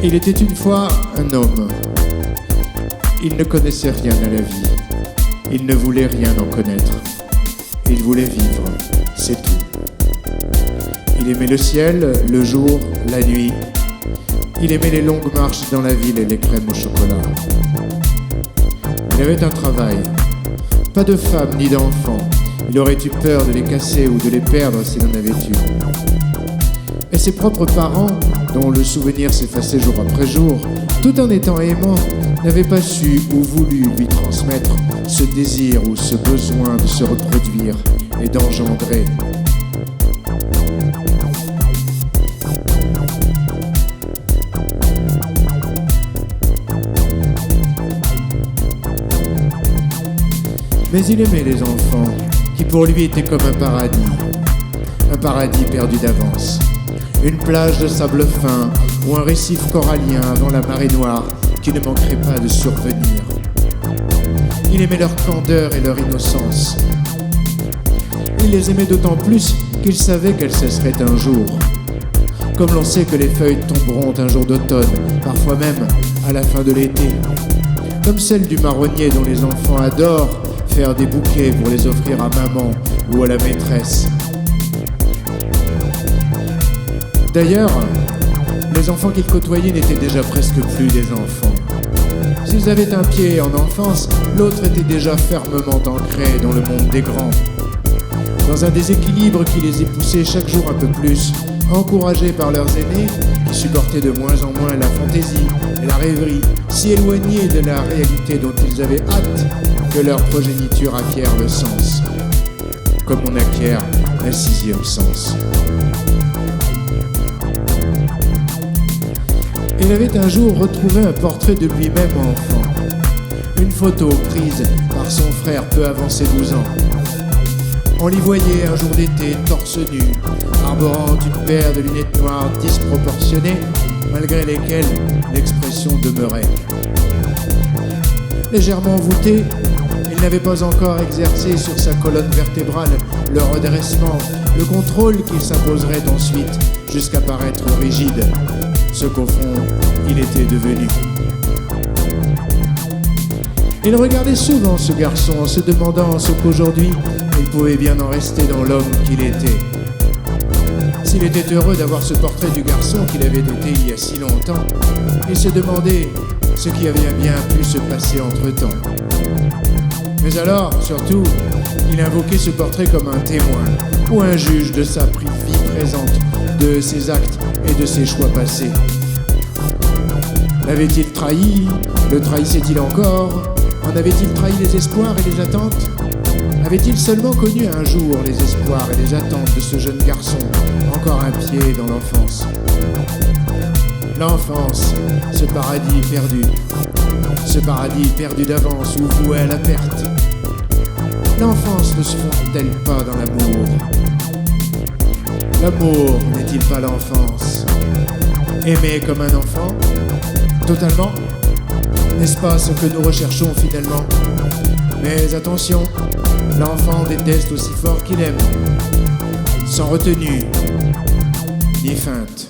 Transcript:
Il était une fois un homme. Il ne connaissait rien à la vie. Il ne voulait rien en connaître. Il voulait vivre, c'est tout. Il aimait le ciel, le jour, la nuit. Il aimait les longues marches dans la ville et les crèmes au chocolat. Il avait un travail. Pas de femme ni d'enfant. Il aurait eu peur de les casser ou de les perdre s'il en avait eu. Et ses propres parents, dont le souvenir s'effaçait jour après jour, tout en étant aimants, n'avaient pas su ou voulu lui transmettre ce désir ou ce besoin de se reproduire et d'engendrer. Mais il aimait les enfants, qui pour lui étaient comme un paradis perdu d'avance. Une plage de sable fin ou un récif corallien avant la marée noire qui ne manquerait pas de survenir. Il aimait leur candeur et leur innocence. Il les aimait d'autant plus qu'il savait qu'elles cesseraient un jour. Comme l'on sait que les feuilles tomberont un jour d'automne, parfois même à la fin de l'été. Comme celle du marronnier dont les enfants adorent faire des bouquets pour les offrir à maman ou à la maîtresse. D'ailleurs, les enfants qu'il côtoyait n'étaient déjà presque plus des enfants. S'ils avaient un pied en enfance, l'autre était déjà fermement ancré dans le monde des grands. Dans un déséquilibre qui les poussait chaque jour un peu plus, encouragés par leurs aînés, qui supportaient de moins en moins la fantaisie et la rêverie, si éloignés de la réalité dont ils avaient hâte que leur progéniture acquiert le sens, comme on acquiert un sixième sens. Il avait un jour retrouvé un portrait de lui-même enfant, une photo prise par son frère peu avant ses 12 ans. On l'y voyait un jour d'été, torse nu, arborant une paire de lunettes noires disproportionnées, malgré lesquelles l'expression demeurait. Légèrement voûté, il n'avait pas encore exercé sur sa colonne vertébrale le redressement, le contrôle qu'il s'imposerait ensuite jusqu'à paraître rigide, ce qu'au fond il était devenu. Il regardait souvent ce garçon en se demandant ce qu'aujourd'hui il pouvait bien en rester dans l'homme qu'il était. S'il était heureux d'avoir ce portrait du garçon qu'il avait été il y a si longtemps, il se demandait ce qui avait bien pu se passer entre-temps. Mais alors, surtout, il invoquait ce portrait comme un témoin ou un juge de sa vie présente, de ses actes et de ses choix passés. L'avait-il trahi? Le trahissait-il encore? En avait-il trahi les espoirs et les attentes? Avait-il seulement connu un jour les espoirs et les attentes de ce jeune garçon, encore un pied dans l'enfance? L'enfance, ce paradis perdu d'avance ou voué à la perte. L'enfance ne se fond-elle pas dans l'amour? L'amour n'est-il pas l'enfance? Aimer comme un enfant? Totalement? N'est-ce pas ce que nous recherchons finalement? Mais attention, l'enfant déteste aussi fort qu'il aime, sans retenue ni feinte.